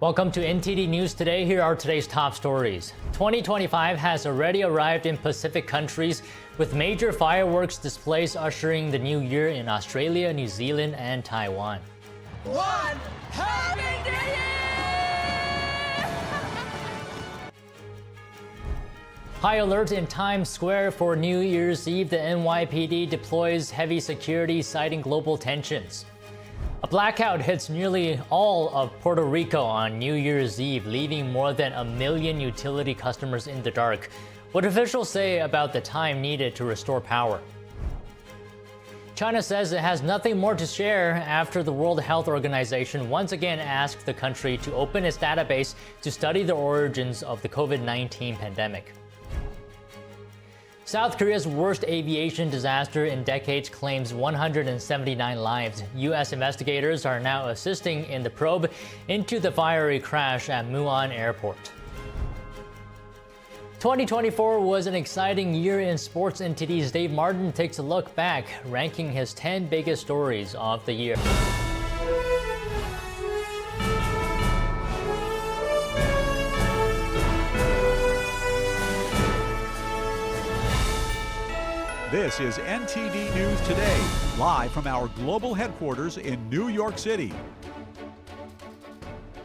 Welcome to NTD News Today. Here are today's top stories. 2025 has already arrived in Pacific countries, with major fireworks displays ushering the new year in Australia, New Zealand, and Taiwan. One Happy New Year! High alert in Times Square for New Year's Eve. The NYPD deploys heavy security, citing global tensions. A blackout hits nearly all of Puerto Rico on New Year's Eve, leaving more than 1 million utility customers in the dark. What officials say about the time needed to restore power. China says it has nothing more to share after the World Health Organization once again asked the country to open its database to study the origins of the COVID-19 pandemic. South Korea's worst aviation disaster in decades claims 179 lives. U.S. investigators are now assisting in the probe into the fiery crash at Muan Airport. 2024 was an exciting year in sports. NTD's Dave Martin takes a look back, ranking his 10 biggest stories of the year. This is NTD News Today, live from our global headquarters in New York City.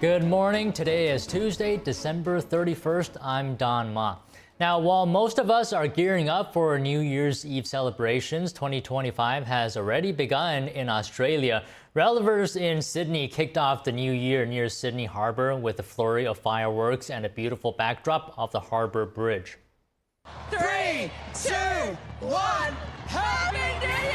Good morning. Today is Tuesday, December 31st. I'm Don Ma. Now, while most of us are gearing up for New Year's Eve celebrations, 2025 has already begun in Australia. Revelers in Sydney kicked off the new year near Sydney Harbour with a flurry of fireworks and a beautiful backdrop of the Harbour Bridge. 3, 2, 1, Happy New Year!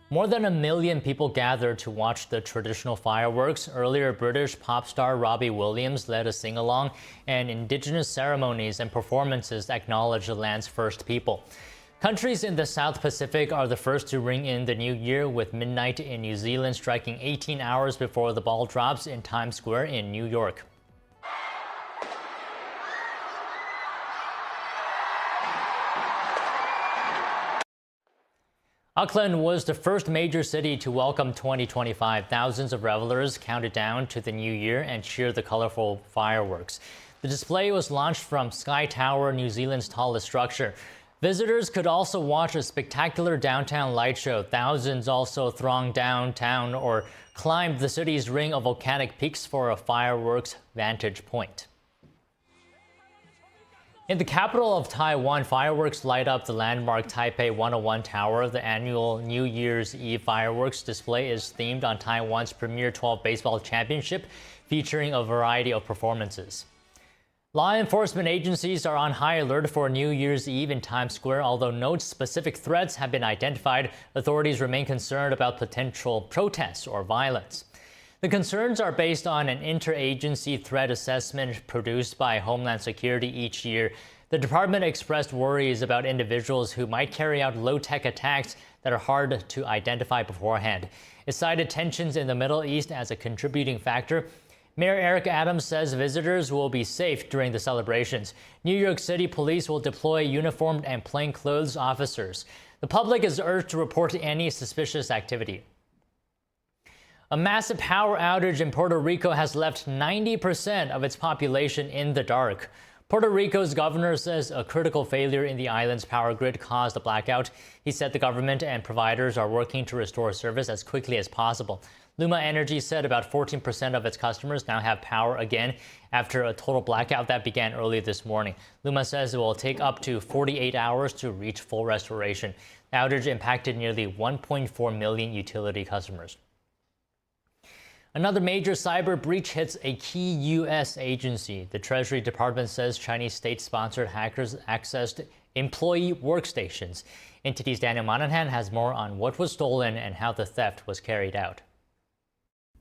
More than 1 million people gathered to watch the traditional fireworks. Earlier, British pop star Robbie Williams led a sing-along, and Indigenous ceremonies and performances acknowledged the land's first people. Countries in the South Pacific are the first to ring in the new year, with midnight in New Zealand striking 18 hours before the ball drops in Times Square in New York. Auckland was the first major city to welcome 2025. Thousands of revelers counted down to the new year and cheered the colorful fireworks. The display was launched from Sky Tower, New Zealand's tallest structure. Visitors could also watch a spectacular downtown light show. Thousands also thronged downtown or climbed the city's ring of volcanic peaks for a fireworks vantage point. In the capital of Taiwan, fireworks light up the landmark Taipei 101 Tower. The annual New Year's Eve fireworks display is themed on Taiwan's Premier 12 Baseball Championship, featuring a variety of performances. Law enforcement agencies are on high alert for New Year's Eve in Times Square. Although no specific threats have been identified, authorities remain concerned about potential protests or violence. The concerns are based on an interagency threat assessment produced by Homeland Security each year. The department expressed worries about individuals who might carry out low-tech attacks that are hard to identify beforehand. It cited tensions in the Middle East as a contributing factor. Mayor Eric Adams says visitors will be safe during the celebrations. New York City police will deploy uniformed and plainclothes officers. The public is urged to report any suspicious activity. A massive power outage in Puerto Rico has left 90% of its population in the dark. Puerto Rico's governor says a critical failure in the island's power grid caused a blackout. He said the government and providers are working to restore service as quickly as possible. Luma Energy said about 14% of its customers now have power again after a total blackout that began early this morning. Luma says it will take up to 48 hours to reach full restoration. The outage impacted nearly 1.4 million utility customers. Another major cyber breach hits a key U.S. agency. The Treasury Department says Chinese state-sponsored hackers accessed employee workstations. NTD's Daniel Monahan has more on what was stolen and how the theft was carried out.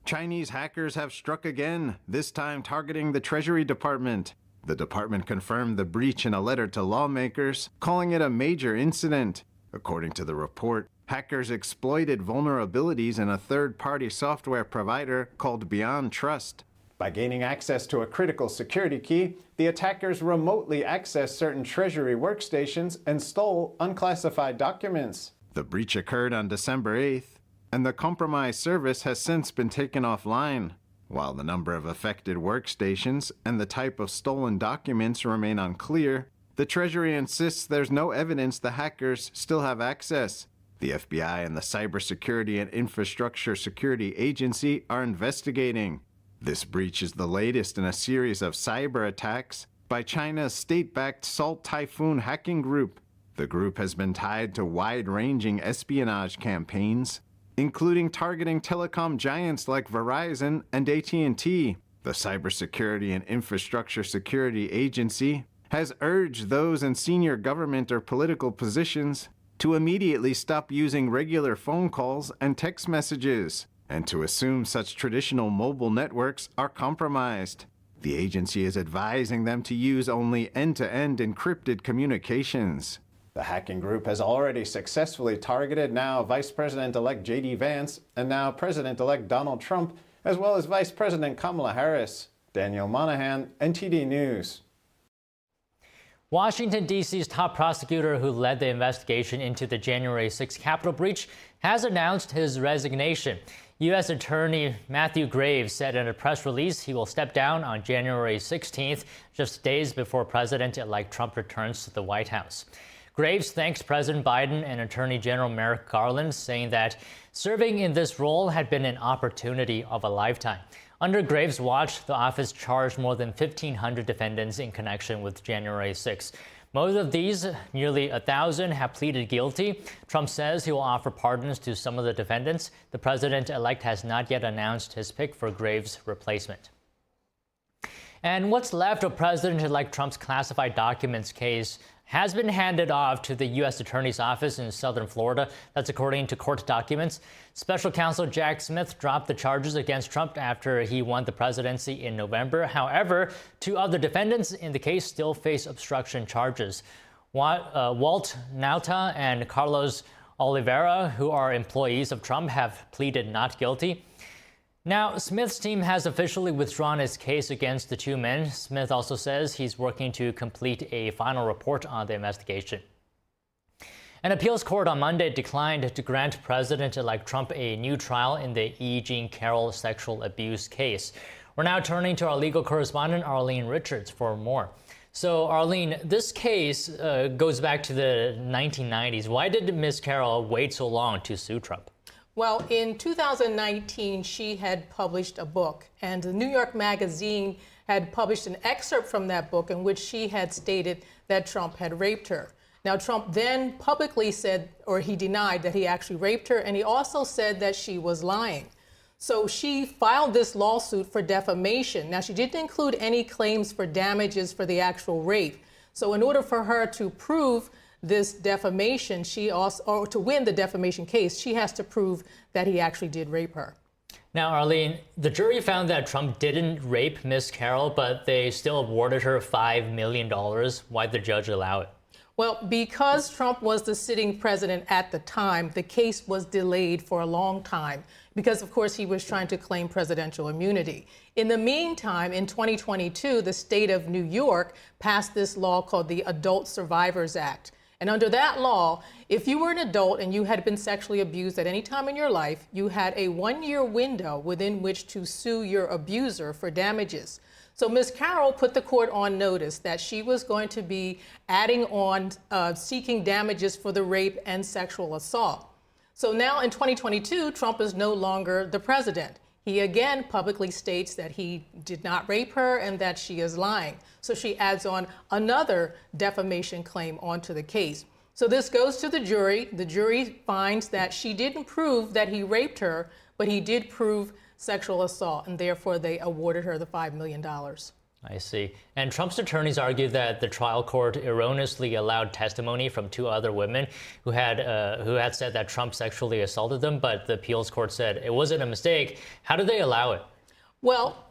Chinese hackers have struck again, this time targeting the Treasury Department. The department confirmed the breach in a letter to lawmakers, calling it a major incident. According to the report, hackers exploited vulnerabilities in a third-party software provider called Beyond Trust. By gaining access to a critical security key, the attackers remotely accessed certain Treasury workstations and stole unclassified documents. The breach occurred on December 8th, and the compromised service has since been taken offline. While the number of affected workstations and the type of stolen documents remain unclear, the Treasury insists there's no evidence the hackers still have access. The FBI and the Cybersecurity and Infrastructure Security Agency are investigating. This breach is the latest in a series of cyber attacks by China's state-backed Salt Typhoon hacking group. The group has been tied to wide-ranging espionage campaigns, including targeting telecom giants like Verizon and AT&T. The Cybersecurity and Infrastructure Security Agency has urged those in senior government or political positions to immediately stop using regular phone calls and text messages, and to assume such traditional mobile networks are compromised. The agency is advising them to use only end-to-end encrypted communications. The hacking group has already successfully targeted now Vice President-elect J.D. Vance and now President-elect Donald Trump, as well as Vice President Kamala Harris. Daniel Monahan, NTD News. Washington, D.C.'s top prosecutor who led the investigation into the January 6 Capitol breach has announced his resignation. U.S. Attorney Matthew Graves said in a press release he will step down on January 16th, just days before President-elect Trump returns to the White House. Graves thanks President Biden and Attorney General Merrick Garland, saying that serving in this role had been an opportunity of a lifetime. Under Graves' watch, the office charged more than 1,500 defendants in connection with January 6. Most of these, nearly 1,000, have pleaded guilty. Trump says he will offer pardons to some of the defendants. The president-elect has not yet announced his pick for Graves' replacement. And what's left of President-elect Trump's classified documents case has been handed off to the U.S. Attorney's Office in southern Florida. That's according to court documents. Special counsel Jack Smith dropped the charges against Trump after he won the presidency in November. However, two other defendants in the case still face obstruction charges. Walt Nauta and Carlos Oliveira, who are employees of Trump, have pleaded not guilty. Now, Smith's team has officially withdrawn its case against the two men. Smith also says he's working to complete a final report on the investigation. An appeals court on Monday declined to grant President-elect Trump a new trial in the E. Jean Carroll sexual abuse case. We're now turning to our legal correspondent, Arlene Richards, for more. So, Arlene, this case goes back to the 1990s. Why did Ms. Carroll wait so long to sue Trump? Well, in 2019, she had published a book, and the New York Magazine had published an excerpt from that book in which she had stated that Trump had raped her. Now, Trump then publicly said, or he denied that he actually raped her, and he also said that she was lying. So she filed this lawsuit for defamation. Now, she didn't include any claims for damages for the actual rape. So in order for her to prove this defamation, or to win the defamation case, she has to prove that he actually did rape her. Now, Arlene, the jury found that Trump didn't rape Ms. Carroll, but they still awarded her $5 million. Why'd the judge allow it? Well, because Trump was the sitting president at the time, the case was delayed for a long time because, of course, he was trying to claim presidential immunity. In the meantime, in 2022, the state of New York passed this law called the Adult Survivors Act. And under that law, if you were an adult and you had been sexually abused at any time in your life, you had a 1-year window within which to sue your abuser for damages. So Ms. Carroll put the court on notice that she was going to be adding on seeking damages for the rape and sexual assault. So now in 2022, Trump is no longer the president. He again publicly states that he did not rape her and that she is lying. So she adds on another defamation claim onto the case. So this goes to the jury. The jury finds that she didn't prove that he raped her, but he did prove sexual assault, and therefore they awarded her the $5 million. I see. And Trump's attorneys argued that the trial court erroneously allowed testimony from two other women who had said that Trump sexually assaulted them, but the appeals court said it wasn't a mistake. How did they allow it? Well,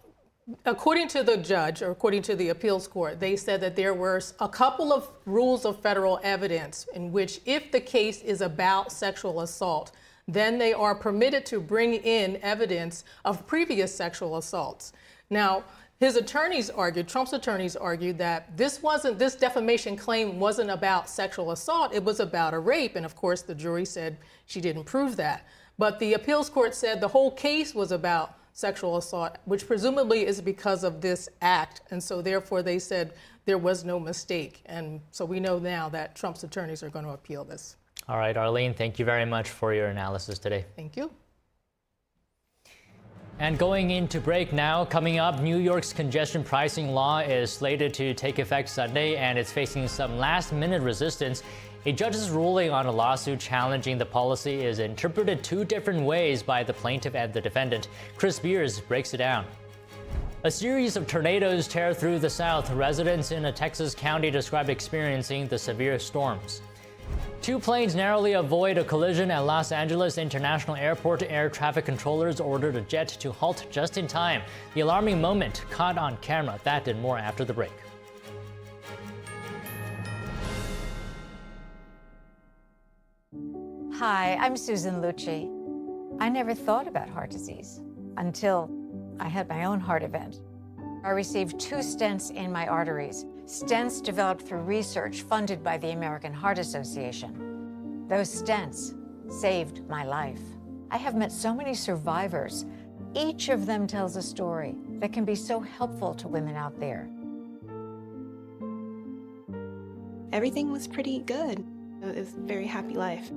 according to the judge, or according to the appeals court, they said that there were a couple of rules of federal evidence in which if the case is about sexual assault, then they are permitted to bring in evidence of previous sexual assaults. Now, his attorneys argued, Trump's attorneys argued that this defamation claim wasn't about sexual assault, it was about a rape. And of course, the jury said she didn't prove that. But the appeals court said the whole case was about sexual assault, which presumably is because of this act. And so therefore they said there was no mistake. And so we know now that Trump's attorneys are going to appeal this. All right, Arlene, thank you very much for your analysis today. Thank you. And going into break now, coming up, New York's congestion pricing law is slated to take effect Sunday, and it's facing some last-minute resistance. A judge's ruling on a lawsuit challenging the policy is interpreted two different ways by the plaintiff and the defendant. Chris Beers breaks it down. A series of tornadoes tear through the South. Residents in a Texas county describe experiencing the severe storms. Two planes narrowly avoid a collision at Los Angeles International Airport. Air traffic controllers ordered a jet to halt just in time. The alarming moment caught on camera. That and more after the break. Hi, I'm Susan Lucci. I never thought about heart disease until I had my own heart event. I received 2 stents in my arteries. Stents developed through research funded by the American Heart Association. Those stents saved my life. I have met so many survivors. Each of them tells a story that can be so helpful to women out there. Everything was pretty good. It was a very happy life.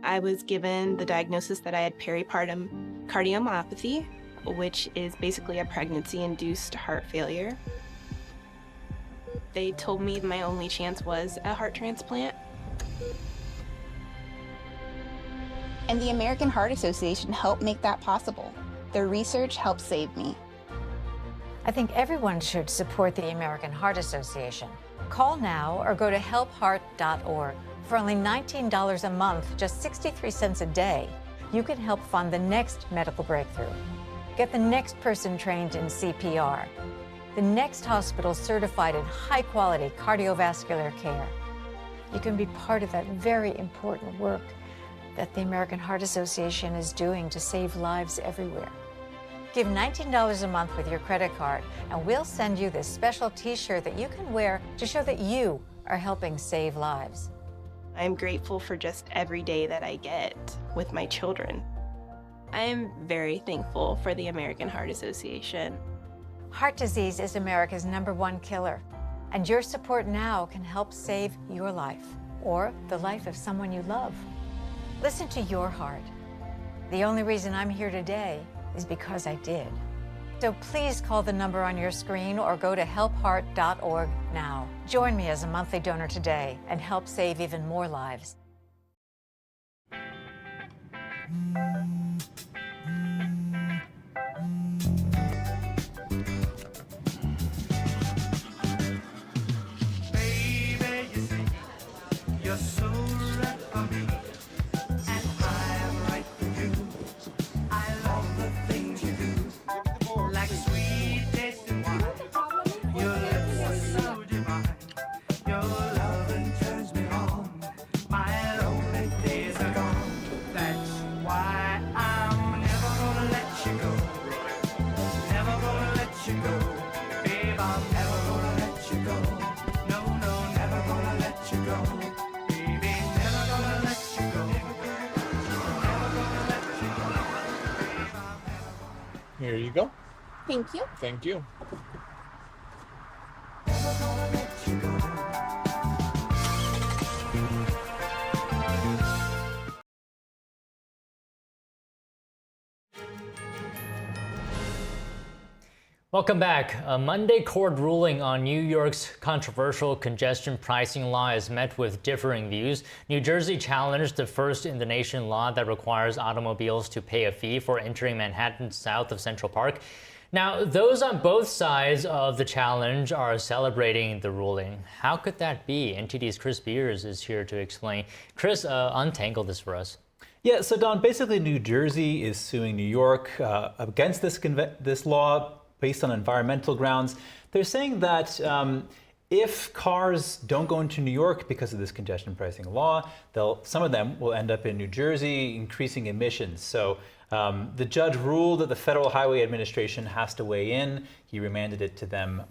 I was given the diagnosis that I had peripartum cardiomyopathy, which is basically a pregnancy-induced heart failure. They told me my only chance was a heart transplant. And the American Heart Association helped make that possible. Their research helped save me. I think everyone should support the American Heart Association. Call now or go to helpheart.org. For only $19 a month, just 63 cents a day, you can help fund the next medical breakthrough. Get the next person trained in CPR. The next hospital certified in high-quality cardiovascular care. You can be part of that very important work that the American Heart Association is doing to save lives everywhere. Give $19 a month with your credit card, and we'll send you this special T-shirt that you can wear to show that you are helping save lives. I'm grateful for just every day that I get with my children. I am very thankful for the American Heart Association. Heart disease is America's #1 killer, and your support now can help save your life or the life of someone you love. Listen to your heart. The only reason I'm here today is because I did. So please call the number on your screen or go to helpheart.org now. Join me as a monthly donor today and help save even more lives. Baby, you see, you're so right for me, and I'm right for you. I love the things you do, like sweet tasting wine. Your lips are so divine. Your loving turns me on. My lonely days are gone. That's why I'm never gonna let you go. Never gonna let you go. Babe, I'm never gonna let you go. No, no, never gonna let you go. Baby, never gonna let you go. Never gonna let you go. Babe, I'm never Here you go. Thank you. Thank you. gonna let you go. Welcome back. A Monday court ruling on New York's controversial congestion pricing law is met with differing views. New Jersey challenged the first-in-the-nation law that requires automobiles to pay a fee for entering Manhattan south of Central Park. Now, those on both sides of the challenge are celebrating the ruling. How could that be? NTD's Chris Beers is here to explain. Chris, untangle this for us. Yeah, so Don, basically New Jersey is suing New York against this law based on environmental grounds. They're saying that if cars don't go into New York because of this congestion pricing law, some of them will end up in New Jersey, increasing emissions. So the judge ruled that the Federal Highway Administration has to weigh in. He remanded it to them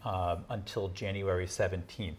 until January 17th.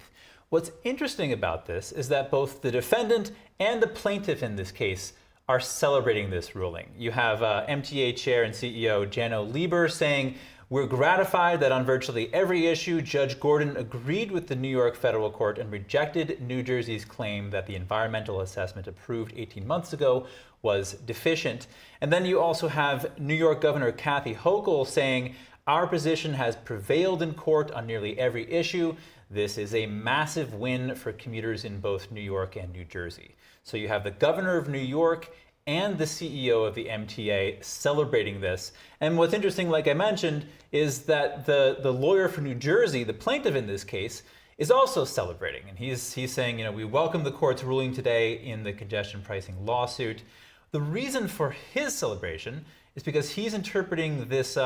What's interesting about this is that both the defendant and the plaintiff in this case are celebrating this ruling. You have MTA Chair and CEO Janno Lieber saying, "We're gratified that on virtually every issue, Judge Gordon agreed with the New York federal court and rejected New Jersey's claim that the environmental assessment approved 18 months ago was deficient." And then you also have New York Governor Kathy Hochul saying, "Our position has prevailed in court on nearly every issue. This is a massive win for commuters in both New York and New Jersey." So you have the governor of New York and the CEO of the MTA celebrating this. And what's interesting, like I mentioned, is that the lawyer for New Jersey, the plaintiff in this case, is also celebrating. And he's saying, we welcome the court's ruling today in the congestion pricing lawsuit. The reason for his celebration is because he's interpreting this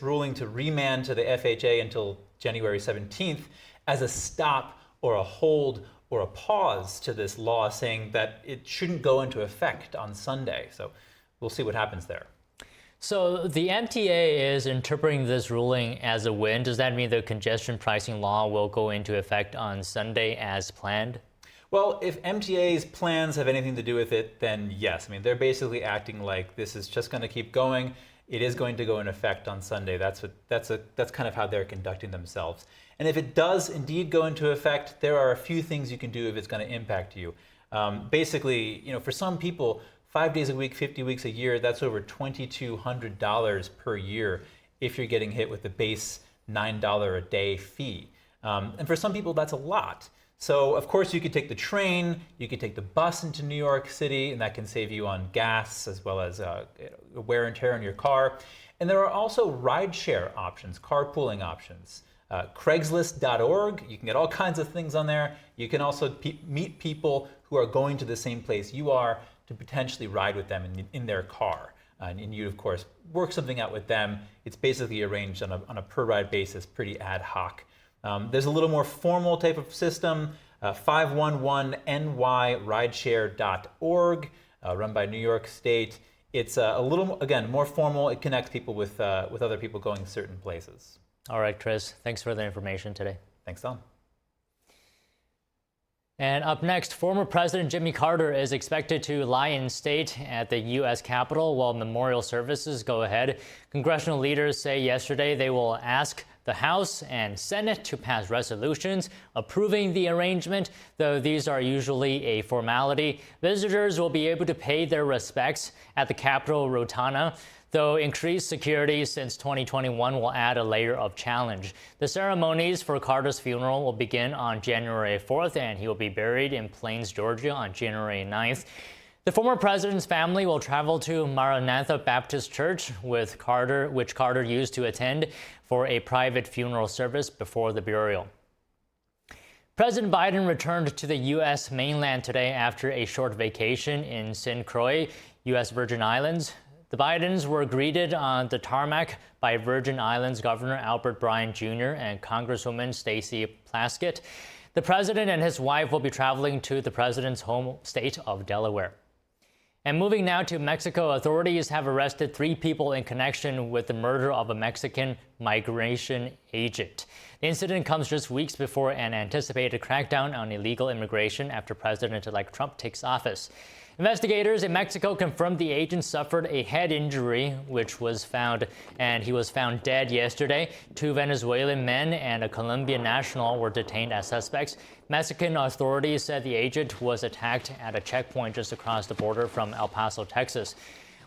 ruling to remand to the FHA until January 17th as a stop or a hold or a pause to this law, saying that it shouldn't go into effect on Sunday. So we'll see what happens there. So the MTA is interpreting this ruling as a win. Does that mean the congestion pricing law will go into effect on Sunday as planned? Well, if MTA's plans have anything to do with it, then yes. They're basically acting like this is just going to keep going. It is going to go in effect on Sunday. That's kind of how they're conducting themselves. And if it does indeed go into effect, there are a few things you can do if it's going to impact you. Basically, for some people, 5 days a week, 50 weeks a year, that's over $2,200 per year if you're getting hit with the base $9 a day fee. And for some people, that's a lot. So, of course, you could take the train, you could take the bus into New York City, and that can save you on gas as well as wear and tear on your car. And there are also rideshare options, carpooling options. Craigslist.org, you can get all kinds of things on there. You can also meet people who are going to the same place you are to potentially ride with them in their car. And you, of course, work something out with them. It's basically arranged on a per-ride basis, pretty ad hoc. There's a little more formal type of system, 511nyrideshare.org, run by New York State. It's a little, again, more formal. It connects people with other people going certain places. All right, Chris, thanks for the information today. Thanks, Tom. And up next, former President Jimmy Carter is expected to lie in state at the U.S. Capitol while memorial services go ahead. Congressional leaders say yesterday they will ask the House and Senate to pass resolutions approving the arrangement, though these are usually a formality. Visitors will be able to pay their respects at the Capitol Rotunda, though increased security since 2021 will add a layer of challenge. The ceremonies for Carter's funeral will begin on January 4th, and he will be buried in Plains, Georgia on January 9th. The former president's family will travel to Maranatha Baptist Church, which Carter used to attend for a private funeral service before the burial. President Biden returned to the U.S. mainland today after a short vacation in St. Croix, U.S. Virgin Islands. The Bidens were greeted on the tarmac by Virgin Islands Governor Albert Bryan Jr. and Congresswoman Stacey Plaskett. The president and his wife will be traveling to the president's home state of Delaware. And moving now to Mexico, authorities have arrested 3 people in connection with the murder of a Mexican migration agent. The incident comes just weeks before an anticipated crackdown on illegal immigration after President-elect Trump takes office. Investigators in Mexico confirmed the agent suffered a head injury, he was found dead yesterday. 2 Venezuelan men and a Colombian national were detained as suspects. Mexican authorities said the agent was attacked at a checkpoint just across the border from El Paso, Texas,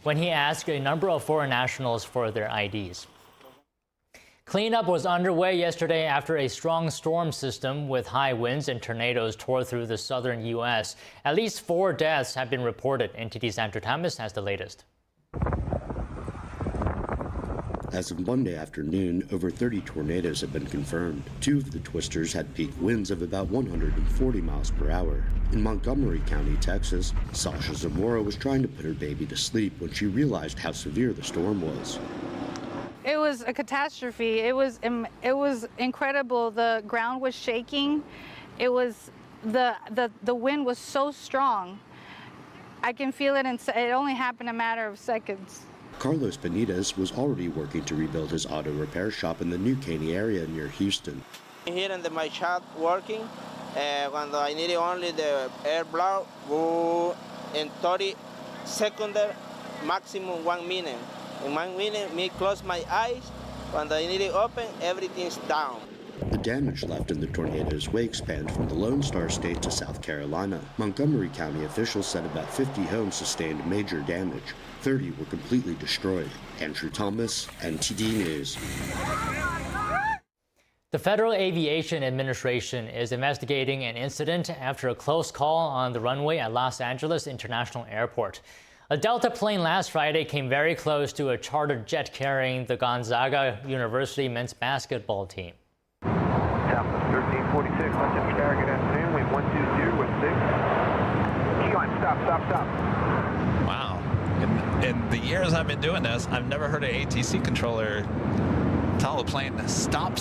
when he asked a number of foreign nationals for their IDs. Cleanup was underway yesterday after a strong storm system with high winds and tornadoes tore through the southern U.S. At least 4 deaths have been reported. NTD's Andrew Thomas has the latest. As of Monday afternoon, over 30 tornadoes have been confirmed. 2 of the twisters had peak winds of about 140 miles per hour. In Montgomery County, Texas, Sasha Zamora was trying to put her baby to sleep when she realized how severe the storm was. It was a catastrophe. It was incredible. The ground was shaking. It was the wind was so strong. I can feel it, and it only happened a matter of seconds. Carlos Benitez was already working to rebuild his auto repair shop in the New Caney area near Houston. Here in my shop working, when I needed only the air blow, in 30 seconds, maximum 1 minute. In 1 minute, me close my eyes. When I need it open, everything's down. The damage left in the tornado's wake spanned from the Lone Star State to South Carolina. Montgomery County officials said about 50 homes sustained major damage. 30 were completely destroyed. Andrew Thomas, NTD News. The Federal Aviation Administration is investigating an incident after a close call on the runway at Los Angeles International Airport. A Delta plane last Friday came very close to a chartered jet carrying the Gonzaga University men's basketball team. Southwest 1346, West Tower, good afternoon, wind 120 with 6. Key line, stop. Wow. In the years I've been doing this, I've never heard an ATC controller tell a plane to stop.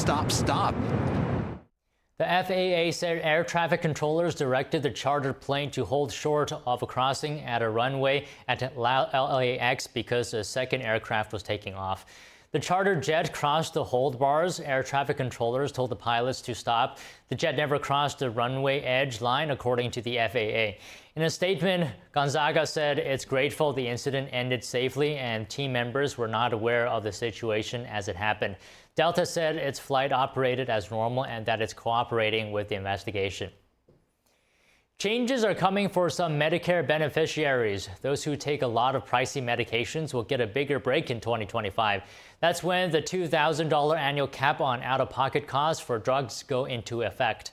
The FAA said air traffic controllers directed the chartered plane to hold short of a crossing at a runway at LAX because a second aircraft was taking off. The chartered jet crossed the hold bars. Air traffic controllers told the pilots to stop. The jet never crossed the runway edge line, according to the FAA. In a statement, Gonzaga said it's grateful the incident ended safely and team members were not aware of the situation as it happened. Delta said its flight operated as normal and that it's cooperating with the investigation. Changes are coming for some Medicare beneficiaries. Those who take a lot of pricey medications will get a bigger break in 2025. That's when the $2,000 annual cap on out-of-pocket costs for drugs go into effect.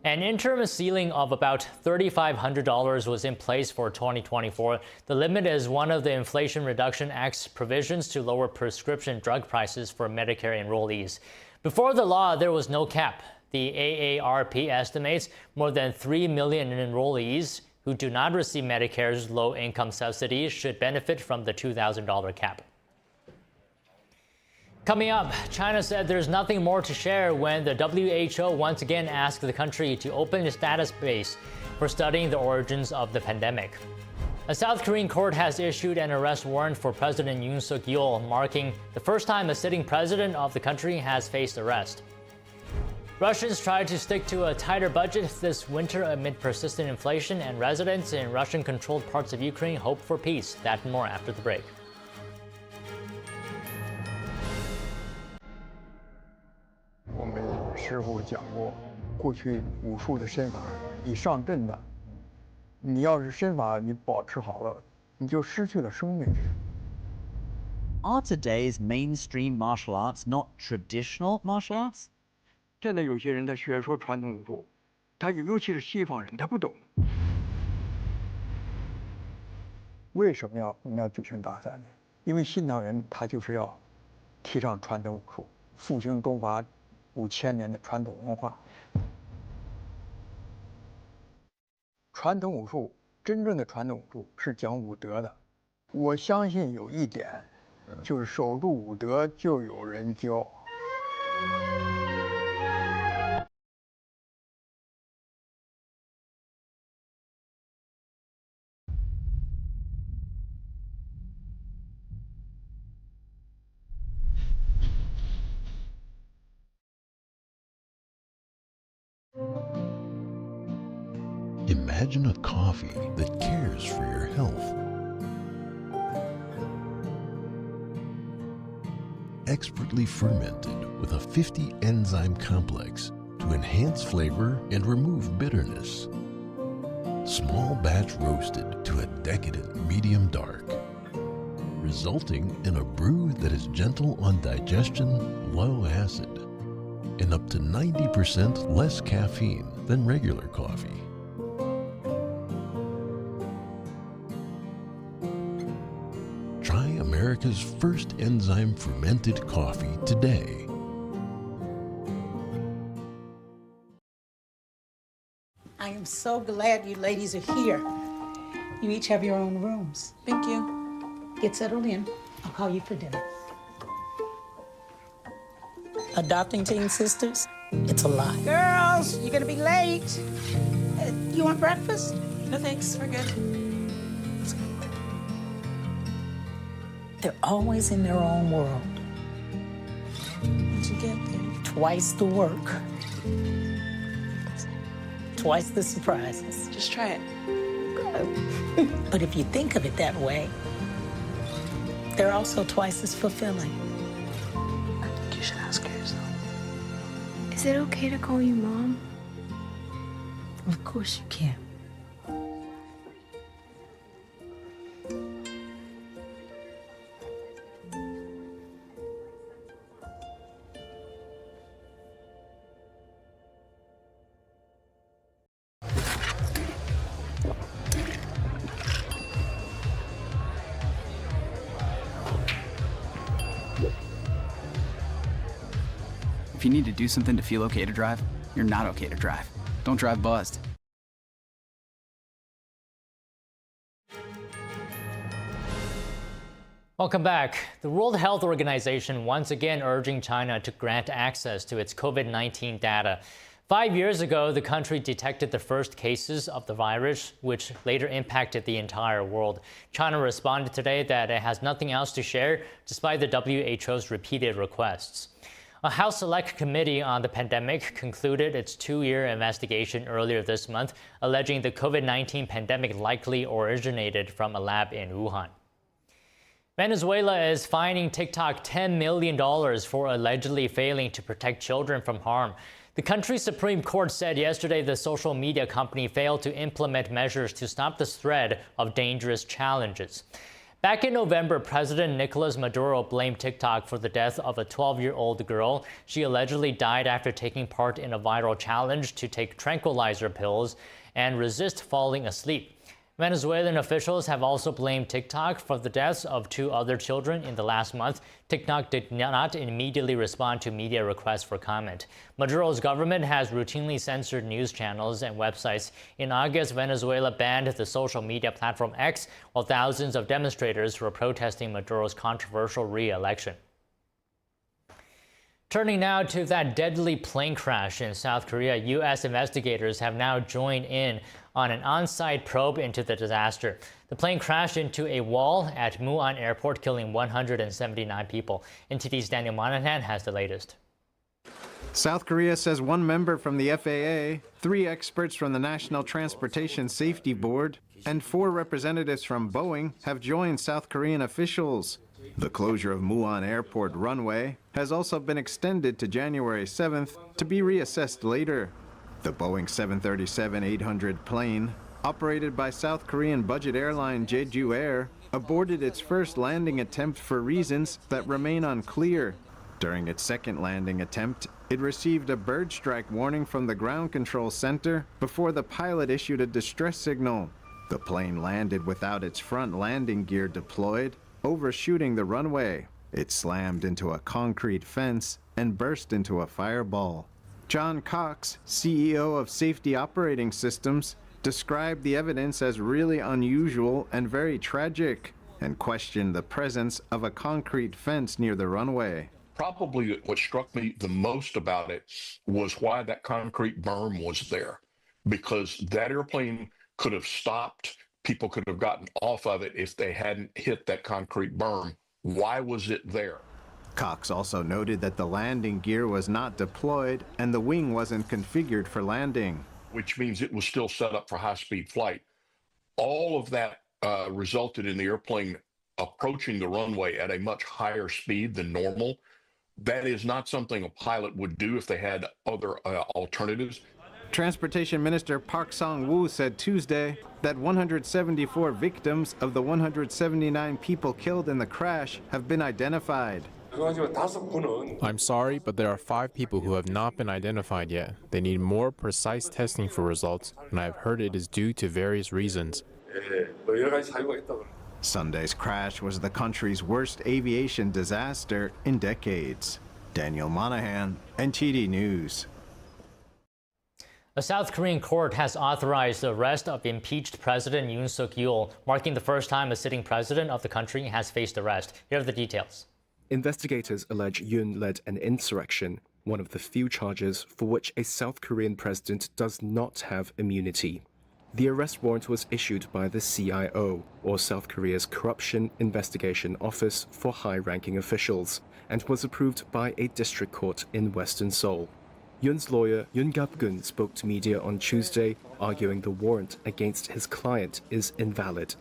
An interim ceiling of about $3,500 was in place for 2024. The limit is one of the Inflation Reduction Act's provisions to lower prescription drug prices for Medicare enrollees. Before the law, there was no cap. The AARP estimates more than 3 million enrollees who do not receive Medicare's low-income subsidies should benefit from the $2,000 cap. Coming up, China said there's nothing more to share when the WHO once again asked the country to open its database for studying the origins of the pandemic. A South Korean court has issued an arrest warrant for President Yoon Suk-yeol, marking the first time a sitting president of the country has faced arrest. Russians tried to stick to a tighter budget this winter amid persistent inflation, and residents in Russian-controlled parts of Ukraine hope for peace. That and more after the break. 我们师傅讲过，过去武术的身法，你上阵的，你要是身法你保持好了，你就失去了生命。 Are today's mainstream martial arts not traditional martial arts? 现在有些人他学说传统武术，他尤其是西方人，他不懂。为什么要举行大赛呢？因为新唐人他就是要提倡传统武术，复兴中华5000年的传统文化。传统武术，真正的传统武术是讲武德的。我相信有一点，就是守住武德，就有人教。 Imagine a coffee that cares for your health. Expertly fermented with a 50 enzyme complex to enhance flavor and remove bitterness. Small batch roasted to a decadent medium dark, resulting in a brew that is gentle on digestion, low acid, and up to 90% less caffeine than regular coffee. Try America's first enzyme fermented coffee today. I am so glad you ladies are here. You each have your own rooms. Thank you. Get settled in. I'll call you for dinner. adopting teen sisters, it's a lot. Girls, you're gonna be late. You want breakfast? No thanks, we're good. They're always in their own world. Once you get there, twice the work, twice the surprises. Just try it. But if you think of it that way, they're also twice as fulfilling. I think you should ask her yourself. Is it okay to call you Mom? Of course you can. If you need to do something to feel okay to drive, you're not okay to drive. Don't drive buzzed. Welcome back. The World Health Organization once again urging China to grant access to its COVID-19 data. 5 years ago, the country detected the first cases of the virus, which later impacted the entire world. China responded today that it has nothing else to share, despite the WHO's repeated requests. A House Select Committee on the pandemic concluded its 2-year investigation earlier this month, alleging the COVID-19 pandemic likely originated from a lab in Wuhan. Venezuela is fining TikTok $10 million for allegedly failing to protect children from harm. The country's Supreme Court said yesterday the social media company failed to implement measures to stop the spread of dangerous challenges. Back in November, President Nicolas Maduro blamed TikTok for the death of a 12-year-old girl. She allegedly died after taking part in a viral challenge to take tranquilizer pills and resist falling asleep. Venezuelan officials have also blamed TikTok for the deaths of 2 other children in the last month. TikTok did not immediately respond to media requests for comment. Maduro's government has routinely censored news channels and websites. In August, Venezuela banned the social media platform X, while thousands of demonstrators were protesting Maduro's controversial re-election. Turning now to that deadly plane crash in South Korea, U.S. investigators have now joined in on an on-site probe into the disaster. The plane crashed into a wall at Muan Airport, killing 179 people. NTD's Daniel Monahan has the latest. South Korea says 1 member from the FAA, 3 experts from the National Transportation Safety Board, and 4 representatives from Boeing have joined South Korean officials. The closure of Muan Airport runway has also been extended to January 7th to be reassessed later. The Boeing 737-800 plane, operated by South Korean budget airline Jeju Air, aborted its first landing attempt for reasons that remain unclear. During its second landing attempt, it received a bird strike warning from the ground control center before the pilot issued a distress signal. The plane landed without its front landing gear deployed, overshooting the runway. It slammed into a concrete fence and burst into a fireball. John Cox, CEO of Safety Operating Systems, described the evidence as really unusual and very tragic, and questioned the presence of a concrete fence near the runway. Probably what struck me the most about it was why that concrete berm was there, because that airplane could have stopped. People could have gotten off of it if they hadn't hit that concrete berm. Why was it there? Cox also noted that the landing gear was not deployed and the wing wasn't configured for landing. Which means it was still set up for high-speed flight. All of that resulted in the airplane approaching the runway at a much higher speed than normal. That is not something a pilot would do if they had other alternatives. Transportation Minister Park Sang-woo said Tuesday that 174 victims of the 179 people killed in the crash have been identified. I'm sorry, but there are 5 people who have not been identified yet. They need more precise testing for results, and I've heard it is due to various reasons. Sunday's crash was the country's worst aviation disaster in decades. Daniel Monahan, NTD News. A South Korean court has authorized the arrest of impeached President Yoon Suk-yeol, marking the first time a sitting president of the country has faced arrest. Here are the details. Investigators allege Yoon led an insurrection one of the few charges for which a South Korean president does not have immunity. The arrest warrant was issued by the CIO, or South Korea's Corruption Investigation Office for high-ranking officials, and was approved by a district court in Western Seoul. Yoon's lawyer Yoon Gap-gun spoke to media on Tuesday, arguing the warrant against his client is invalid.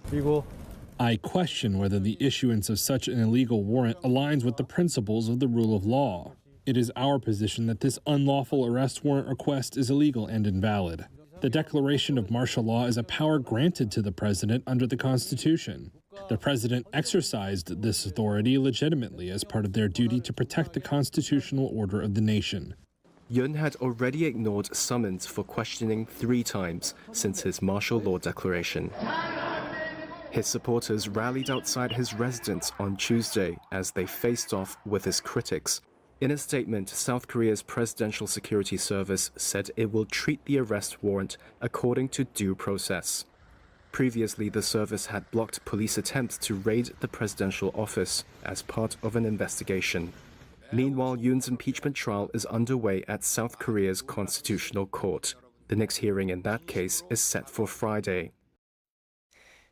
I question whether the issuance of such an illegal warrant aligns with the principles of the rule of law. It is our position that this unlawful arrest warrant request is illegal and invalid. The declaration of martial law is a power granted to the president under the Constitution. The president exercised this authority legitimately as part of their duty to protect the constitutional order of the nation. Yoon had already ignored summons for questioning 3 times since his martial law declaration. His supporters rallied outside his residence on Tuesday as they faced off with his critics. In a statement, South Korea's Presidential Security Service said it will treat the arrest warrant according to due process. Previously, the service had blocked police attempts to raid the presidential office as part of an investigation. Meanwhile, Yoon's impeachment trial is underway at South Korea's Constitutional Court. The next hearing in that case is set for Friday.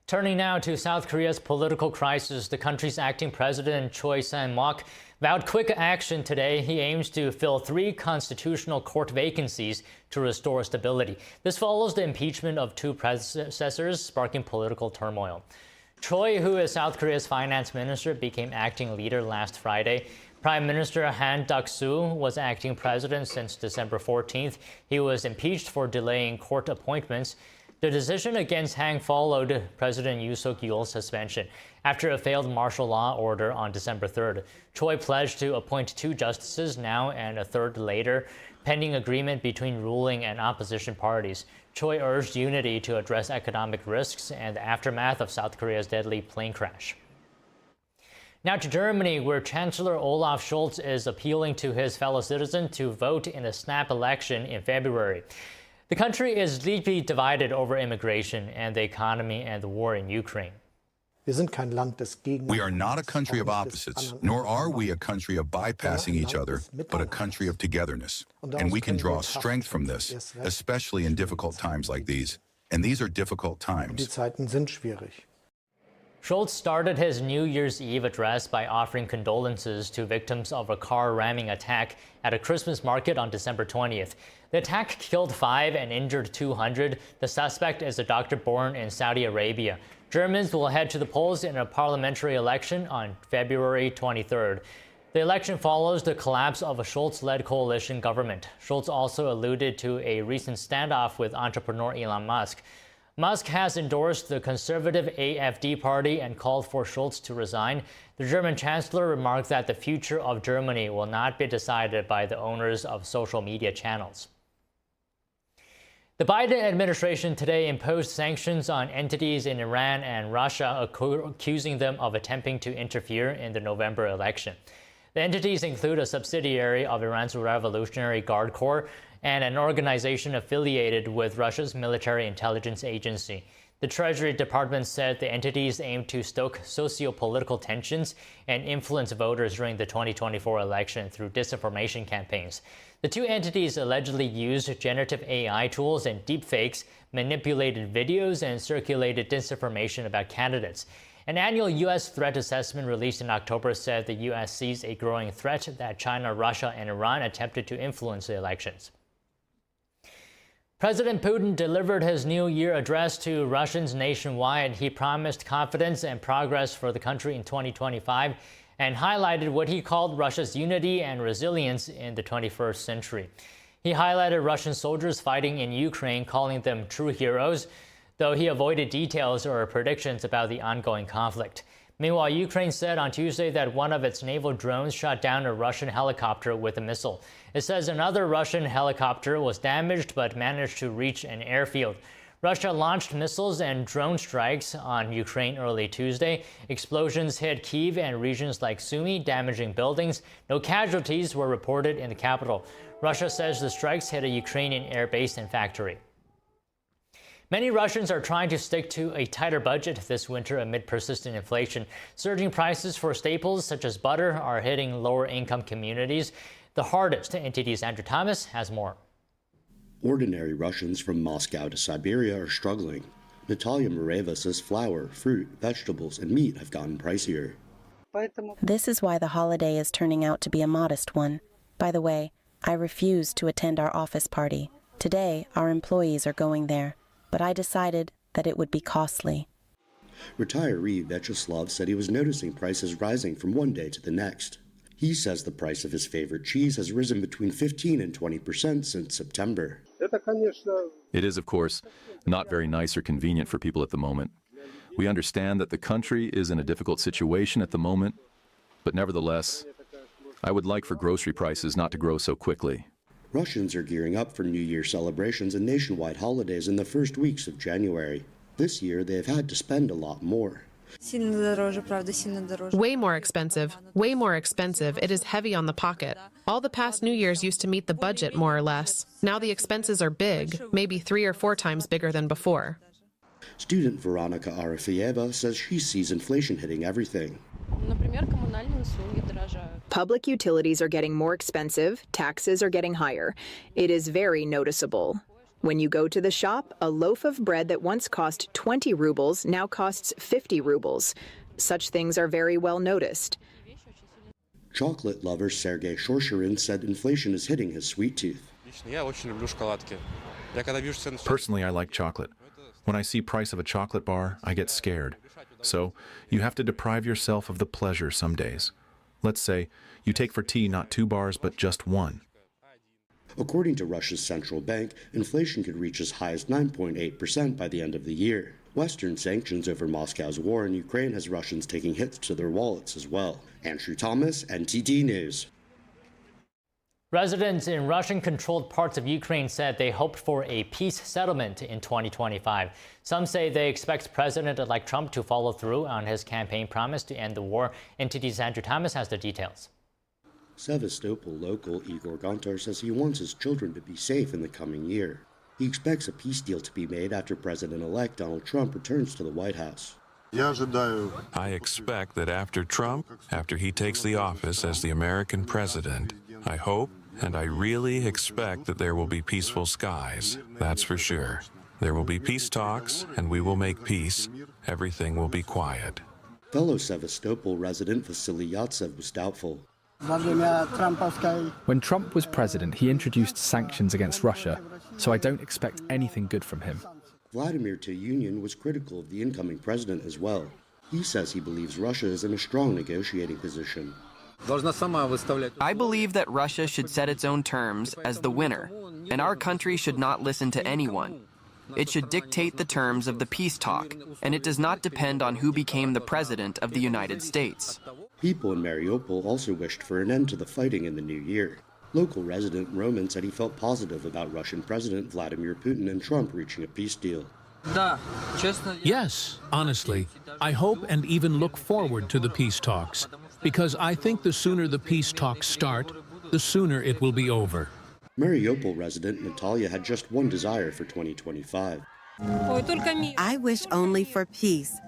Turning now to South Korea's political crisis, the country's acting president Choi Sang-mok vowed quick action today. He aims to fill 3 constitutional court vacancies to restore stability. This follows the impeachment of 2 predecessors, sparking political turmoil. Choi, who is South Korea's finance minister, became acting leader last Friday. Prime Minister Han Duck-soo was acting president since December 14th. He was impeached for delaying court appointments. The decision against Han followed President Yoon Suk-yeol's suspension after a failed martial law order on December 3rd. Choi pledged to appoint 2 justices now and a 3rd later, pending agreement between ruling and opposition parties. Choi urged unity to address economic risks and the aftermath of South Korea's deadly plane crash. Now to Germany, where Chancellor Olaf Scholz is appealing to his fellow citizens to vote in a snap election in February. The country is deeply divided over immigration and the economy and the war in Ukraine. We are not a country of opposites, nor are we a country of bypassing each other, but a country of togetherness. And we can draw strength from this, especially in difficult times like these. And these are difficult times. Scholz started his New Year's Eve address by offering condolences to victims of a car ramming attack at a Christmas market on December 20th. The attack killed 5 and injured 200. The suspect is a doctor born in Saudi Arabia. Germans will head to the polls in a parliamentary election on February 23rd. The election follows the collapse of a Scholz-led coalition government. Scholz also alluded to a recent standoff with entrepreneur Elon Musk. Musk has endorsed the conservative AfD party and called for Scholz to resign. The German chancellor remarked that the future of Germany will not be decided by the owners of social media channels. The Biden administration today imposed sanctions on entities in Iran and Russia, accusing them of attempting to interfere in the November election. The entities include a subsidiary of Iran's Revolutionary Guard Corps and an organization affiliated with Russia's military intelligence agency. The Treasury Department said the entities aim to stoke socio-political tensions and influence voters during the 2024 election through disinformation campaigns. The 2 entities allegedly used generative AI tools and deepfakes, manipulated videos, and circulated disinformation about candidates. An annual U.S. threat assessment released in October said the U.S. sees a growing threat that China, Russia, and Iran attempted to influence the elections. President Putin delivered his New Year address to Russians nationwide. He promised confidence and progress for the country in 2025 and highlighted what he called Russia's unity and resilience in the 21st century. He highlighted Russian soldiers fighting in Ukraine, calling them true heroes, though he avoided details or predictions about the ongoing conflict. Meanwhile, Ukraine said on Tuesday that one of its naval drones shot down a Russian helicopter with a missile. It says another Russian helicopter was damaged but managed to reach an airfield. Russia launched missiles and drone strikes on Ukraine early Tuesday. Explosions hit Kyiv and regions like Sumy, damaging buildings. No casualties were reported in the capital. Russia says the strikes hit a Ukrainian air base and factory. Many Russians are trying to stick to a tighter budget this winter amid persistent inflation. Surging prices for staples such as butter are hitting lower-income communities. the hardest. NTD's Andrew Thomas has more. Ordinary Russians from Moscow to Siberia are struggling. Natalia Mureva says flour, fruit, vegetables, and meat have gotten pricier. This is why the holiday is turning out to be a modest one. By the way, I refused to attend our office party. Today, our employees are going there, but I decided that it would be costly. Retiree Vyacheslav said he was noticing prices rising from one day to the next. He says the price of his favorite cheese has risen between 15 and 20% since September. It is, of course, not very nice or convenient for people at the moment. We understand that the country is in a difficult situation at the moment, but nevertheless, I would like for grocery prices not to grow so quickly. Russians are gearing up for New Year celebrations and nationwide holidays in the first weeks of January. This year, they have had to spend a lot more. Way more expensive. Way more expensive. It is heavy on the pocket. All the past New Year's used to meet the budget, more or less. Now the expenses are big, maybe 3 or 4 times bigger than before. Student Veronica Arafieva says she sees inflation hitting everything. Public utilities are getting more expensive, taxes are getting higher. It is very noticeable. When you go to the shop, a loaf of bread that once cost 20 rubles now costs 50 rubles. Such things are very well noticed. Chocolate lover Sergei Shorshirin said inflation is hitting his sweet tooth. Personally, I like chocolate. When I see price of a chocolate bar, I get scared. So you have to deprive yourself of the pleasure some days. Let's say you take for tea not 2 bars, but just 1. According to Russia's central bank, inflation could reach as high as 9.8% by the end of the year. Western sanctions over Moscow's war in Ukraine has Russians taking hits to their wallets as well. Andrew Thomas, NTD News. Residents in Russian-controlled parts of Ukraine said they hoped for a peace settlement in 2025. Some say they expect President-elect Trump to follow through on his campaign promise to end the war. NTD's Andrew Thomas has the details. Sevastopol local Igor Gontar says he wants his children to be safe in the coming year. He expects a peace deal to be made after President-elect Donald Trump returns to the White House. I expect that after Trump, after he takes the office as the American president, I hope and I really expect that there will be peaceful skies. That's for sure. There will be peace talks and we will make peace. Everything will be quiet. Fellow Sevastopol resident Vasily Yatsev was doubtful. When Trump was president, he introduced sanctions against Russia, so I don't expect anything good from him. Vladimir Tyunin was critical of the incoming president as well. He says he believes Russia is in a strong negotiating position. I believe that Russia should set its own terms as the winner, and our country should not listen to anyone. It should dictate the terms of the peace talk, and it does not depend on who became the president of the United States. People in Mariupol also wished for an end to the fighting in the new year. Local resident Roman said he felt positive about Russian President Vladimir Putin and Trump reaching a peace deal. Yes, honestly, I hope and even look forward to the peace talks, because I think the sooner the peace talks start, the sooner it will be over. Mariupol resident Natalia had just one desire for 2025. I wish only for peace,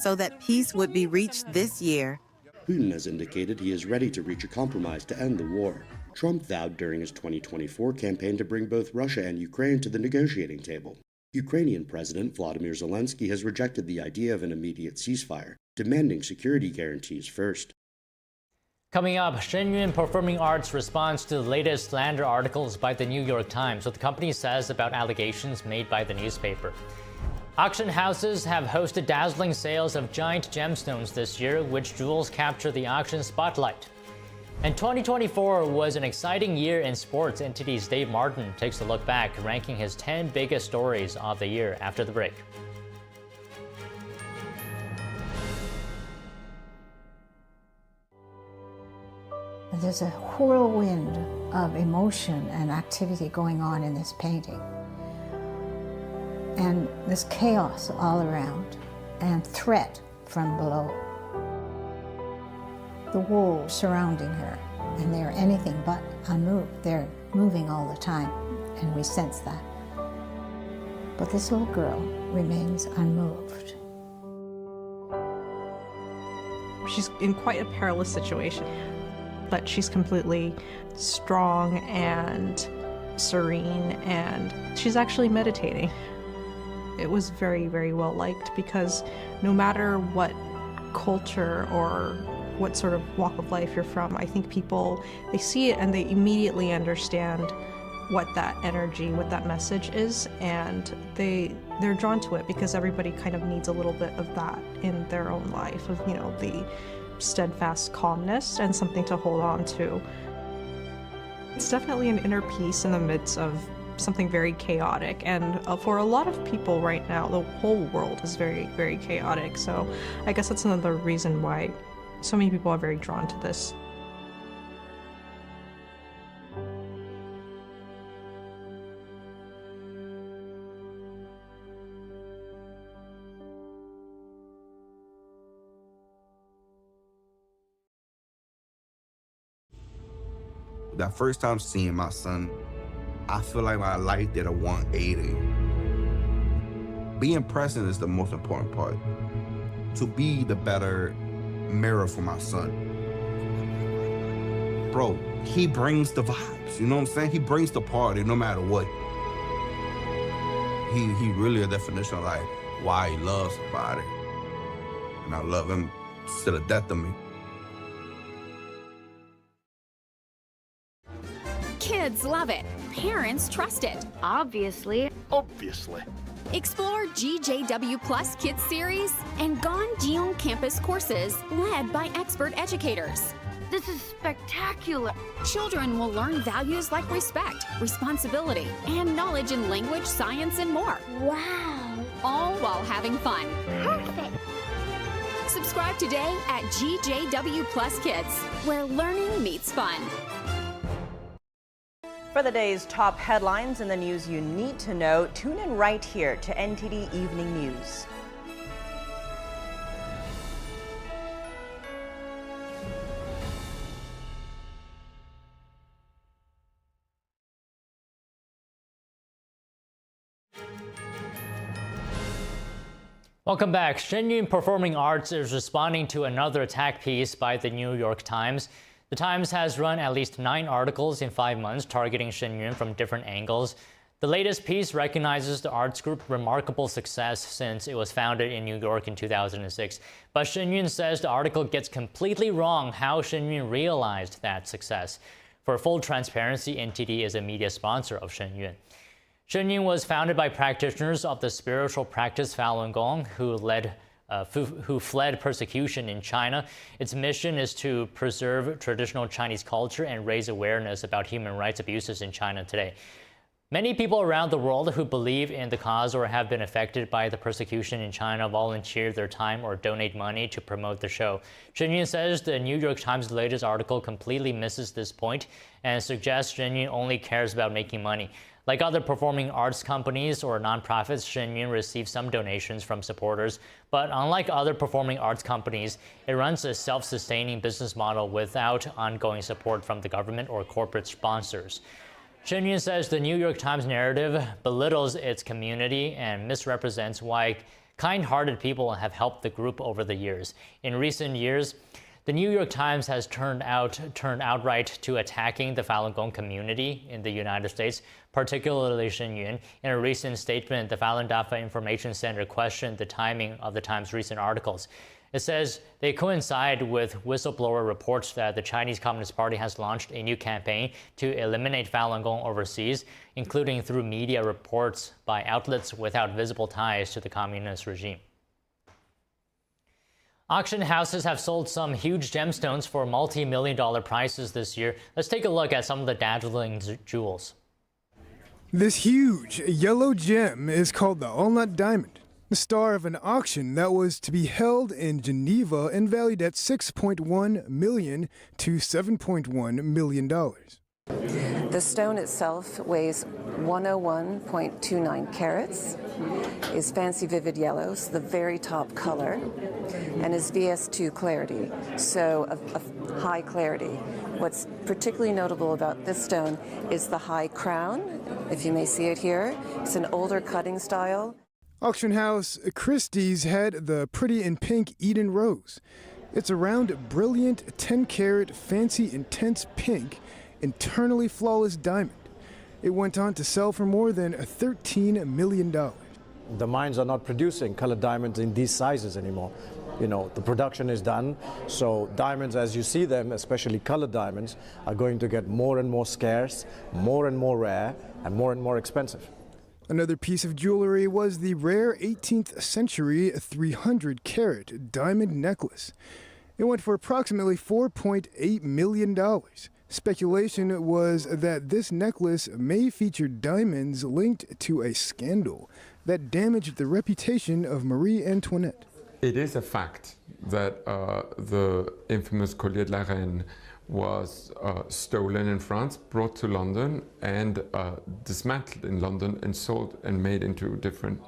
so that peace would be reached this year. Putin has indicated he is ready to reach a compromise to end the war. Trump vowed during his 2024 campaign to bring both Russia and Ukraine to the negotiating table. Ukrainian President Volodymyr Zelensky has rejected the idea of an immediate ceasefire, demanding security guarantees first. Coming up, Shen Performing Arts responds to the latest slander articles by the New York Times, what the company says about allegations made by the newspaper. Auction houses have hosted dazzling sales of giant gemstones this year, which jewels capture the auction spotlight. And 2024 was an exciting year in sports. NTD's Dave Martin takes a look back, ranking his 10 biggest stories of the year after the break. There's a whirlwind of emotion and activity going on in this painting. And there's chaos all around and threat from below. The wolves surrounding her, and they're anything but unmoved. They're moving all the time, and we sense that. But this little girl remains unmoved. She's in quite a perilous situation. but she's completely strong and serene, and she's actually meditating. It was very, very well liked because no matter what culture or what sort of walk of life you're from, I think people, they see it and they immediately understand what that energy, what that message is, and they're drawn to it because everybody kind of needs a little bit of that in their own life, of, you know, the steadfast calmness and something to hold on to. It's definitely an inner peace in the midst of something very chaotic, and for a lot of people right now, the whole world is very, very chaotic, so I guess that's another reason why so many people are very drawn to this. That first time seeing my son, I feel like my life did a 180. Being present is the most important part. To be the better mirror for my son. Bro, he brings the vibes, you know what I'm saying? He brings the party no matter what. He really a definition of like why he loves somebody. And I love him to the death of me. Kids love it. Parents trust it. Obviously. Explore GJW Plus Kids Series and Ganjiong Campus courses led by expert educators. This is spectacular. Children will learn values like respect, responsibility, and knowledge in language, science, and more. Wow. All while having fun. Perfect. Subscribe today at GJW Plus Kids, where learning meets fun. For the day's top headlines and the news you need to know, tune in right here to NTD Evening News. Welcome back. Shen Performing Arts is responding to another attack piece by the New York Times. The Times has run at least 9 articles in 5 months targeting Shen from different angles. The latest piece recognizes the arts group's remarkable success since it was founded in New York in 2006. But Shen says the article gets completely wrong how Shen realized that success. For full transparency, NTD is a media sponsor of Shen. Shen was founded by practitioners of the spiritual practice Falun Gong who fled persecution in China. Its mission is to preserve traditional Chinese culture and raise awareness about human rights abuses in China today. Many people around the world who believe in the cause or have been affected by the persecution in China volunteer their time or donate money to promote the show. Shen says the New York Times' latest article completely misses this point and suggests Shen only cares about making money. Like other performing arts companies or nonprofits, Shen receives some donations from supporters, but unlike other performing arts companies, it runs a self-sustaining business model without ongoing support from the government or corporate sponsors. Shen says the New York Times narrative belittles its community and misrepresents why kind-hearted people have helped the group over the years. In recent years, the New York Times has turned outright to attacking the Falun Gong community in the United States, particularly Shen. In a recent statement, the Falun Dafa Information Center questioned the timing of the Times' recent articles. It says they coincide with whistleblower reports that the Chinese Communist Party has launched a new campaign to eliminate Falun Gong overseas, including through media reports by outlets without visible ties to the communist regime. Auction houses have sold some huge gemstones for multi-million-dollar prices this year. Let's take a look at some of the dazzling jewels. This huge yellow gem is called the Walnut Diamond, the star of an auction that was to be held in Geneva and valued at $6.1 million to $7.1 million. The stone itself weighs 101.29 carats, is fancy vivid yellows, the very top color, and is VS2 clarity, so of high clarity. What's particularly notable about this stone is the high crown, if you may see it here. It's an older cutting style. Auction house Christie's had the pretty in pink Eden Rose. It's a round, brilliant, 10-carat, fancy, intense pink, internally flawless diamond. It went on to sell for more than $13 million. The mines are not producing colored diamonds in these sizes anymore. You know, the production is done, so diamonds as you see them, especially colored diamonds, are going to get more and more scarce, more and more rare, and more expensive. Another piece of jewelry was the rare 18th century 300-carat diamond necklace. It went for approximately $4.8 million. Speculation was that this necklace may feature diamonds linked to a scandal that damaged the reputation of Marie Antoinette. It is a fact that the infamous Collier de la Reine was stolen in France, brought to London, and dismantled in London and sold and made into different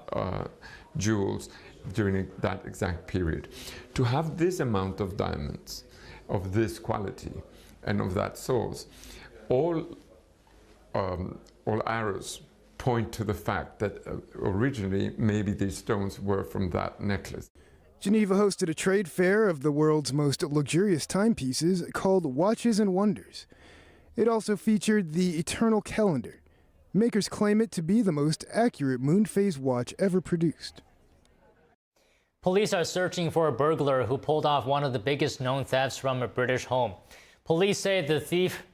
jewels during that exact period. To have this amount of diamonds, of this quality, and of that source, all arrows point to the fact that originally maybe these stones were from that necklace. Geneva hosted a trade fair of the world's most luxurious timepieces called Watches and Wonders. It also featured the Eternal Calendar. Makers claim it to be the most accurate moon phase watch ever produced. Police are searching for a burglar who pulled off one of the biggest known thefts from a British home. Police say the thief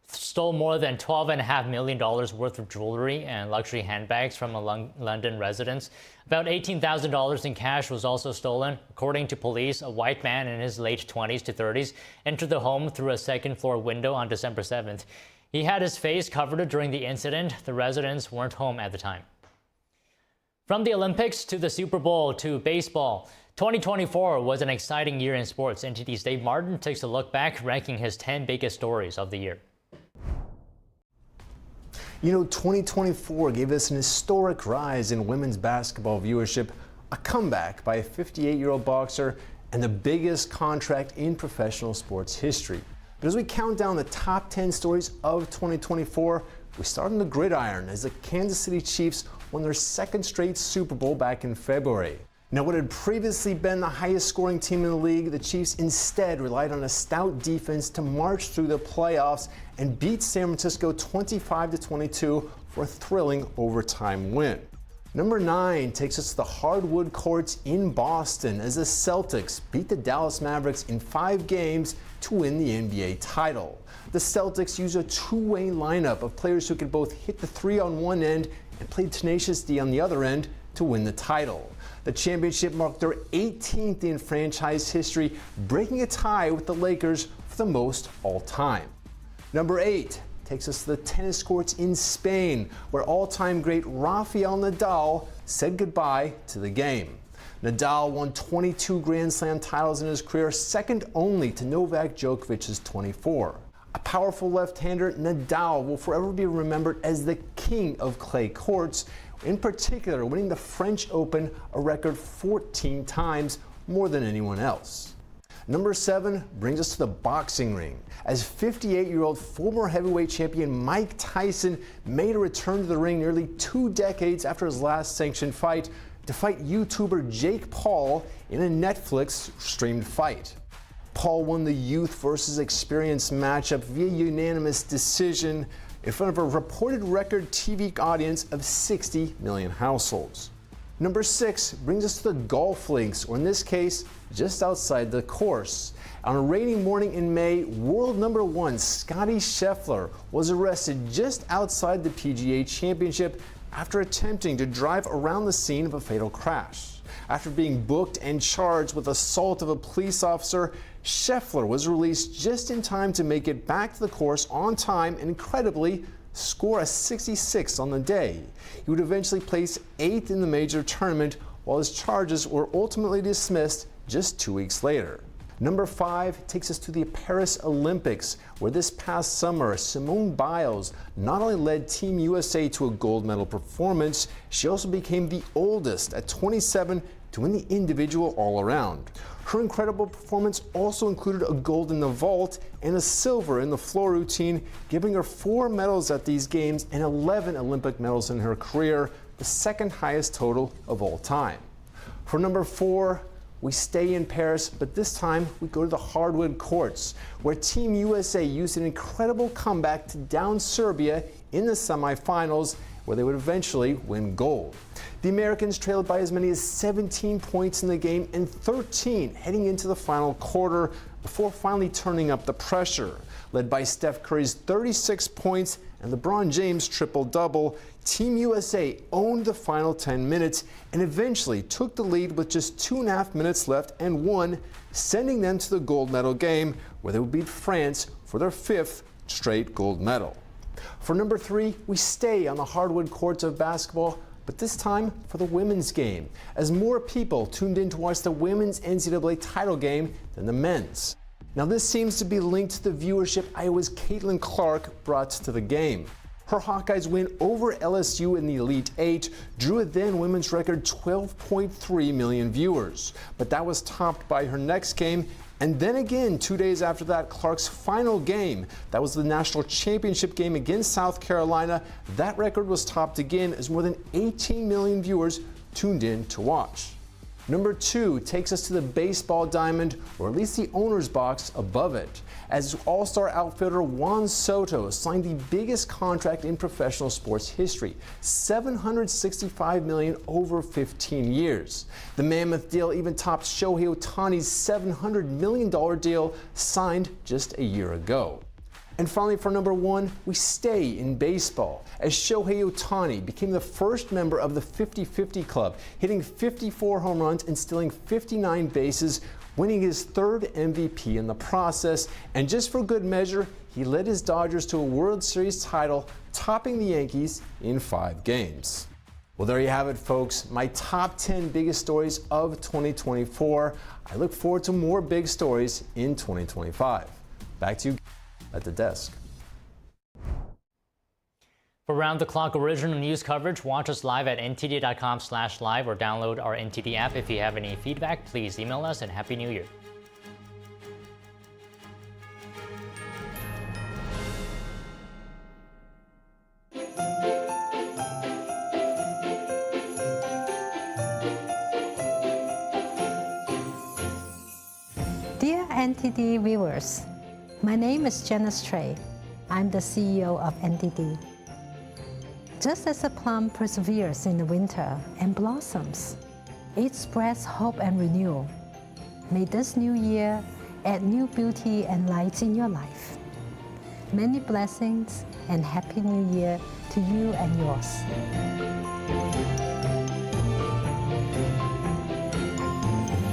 stole more than $12.5 million worth of jewelry and luxury handbags from a London residence. About $18,000 in cash was also stolen. According to police, a white man in his late 20s to 30s entered the home through a second-floor window on December 7th. He had his face covered during the incident. The residents weren't home at the time. From the Olympics to the Super Bowl to baseball, 2024 was an exciting year in sports. NTD's Dave Martin takes a look back, ranking his 10 biggest stories of the year. You know, 2024 gave us an historic rise in women's basketball viewership, a comeback by a 58-year-old boxer, and the biggest contract in professional sports history. But as we count down the top 10 stories of 2024, we start on the gridiron as the Kansas City Chiefs won their second straight Super Bowl back in February. Now, what had previously been the highest scoring team in the league, the Chiefs instead relied on a stout defense to march through the playoffs and beat San Francisco 25-22 for a thrilling overtime win. Number 9 takes us to the hardwood courts in Boston as the Celtics beat the Dallas Mavericks in 5 games to win the NBA title. The Celtics used a two-way lineup of players who could both hit the three on one end and play tenacious D on the other end to win the title. The championship marked their 18th in franchise history, breaking a tie with the Lakers for the most all-time. Number 8 takes us to the tennis courts in Spain, where all-time great Rafael Nadal said goodbye to the game. Nadal won 22 Grand Slam titles in his career, second only to Novak Djokovic's 24. A powerful left-hander, Nadal will forever be remembered as the king of clay courts, in particular winning the French Open a record 14 times, more than anyone else. Number 7 brings us to the boxing ring, as 58-year-old former heavyweight champion Mike Tyson made a return to the ring nearly 2 decades after his last sanctioned fight to fight YouTuber Jake Paul in a Netflix streamed fight. Paul won the youth versus experience matchup via unanimous decision in front of a reported record TV audience of 60 million households. Number 6 brings us to the golf links, or in this case, just outside the course. On a rainy morning in May, world number 1 Scottie Scheffler was arrested just outside the PGA Championship after attempting to drive around the scene of a fatal crash. After being booked and charged with assault of a police officer, Scheffler was released just in time to make it back to the course on time and incredibly score a 66 on the day. He would eventually place 8th in the major tournament, while his charges were ultimately dismissed just 2 weeks later. Number 5 takes us to the Paris Olympics, where this past summer, Simone Biles not only led Team USA to a gold medal performance, she also became the oldest at 27 to win the individual all-around. Her incredible performance also included a gold in the vault and a silver in the floor routine, giving her 4 medals at these games and 11 Olympic medals in her career, the second highest total of all time. For number 4, we stay in Paris, but this time we go to the hardwood courts, where Team USA used an incredible comeback to down Serbia in the semifinals, where they would eventually win gold. The Americans trailed by as many as 17 points in the game and 13 heading into the final quarter before finally turning up the pressure. Led by Steph Curry's 36 points and LeBron James' triple-double, Team USA owned the final 10 minutes and eventually took the lead with just 2.5 minutes left and won, sending them to the gold medal game, where they would beat France for their 5th straight gold medal. For number 3, we stay on the hardwood courts of basketball, but this time for the women's game, as more people tuned in to watch the women's NCAA title game than the men's. Now, this seems to be linked to the viewership Iowa's Caitlin Clark brought to the game. Her Hawkeyes win over LSU in the Elite 8 drew a then women's record 12.3 million viewers. But that was topped by her next game, and then again 2 days after that, Clark's final game. That was the national championship game against South Carolina. That record was topped again as more than 18 million viewers tuned in to watch. Number 2 takes us to the baseball diamond, or at least the owner's box above it, as all-star outfielder Juan Soto signed the biggest contract in professional sports history, $765 million over 15 years. The mammoth deal even topped Shohei Ohtani's $700 million deal signed just a year ago. And finally, for number 1, we stay in baseball, as Shohei Ohtani became the first member of the 50-50 club, hitting 54 home runs and stealing 59 bases, winning his 3rd MVP in the process. And just for good measure, he led his Dodgers to a World Series title, topping the Yankees in 5 games. Well, there you have it, folks. My top 10 biggest stories of 2024. I look forward to more big stories in 2025. Back to you at the desk. For round-the-clock original news coverage, watch us live at ntd.com/live or download our NTD app. If you have any feedback, please email us, and Happy New Year. Dear NTD viewers, my name is Janice Trey. I'm the CEO of NTD. Just as a plum perseveres in the winter and blossoms, it spreads hope and renewal. May this new year add new beauty and light in your life. Many blessings and Happy New Year to you and yours.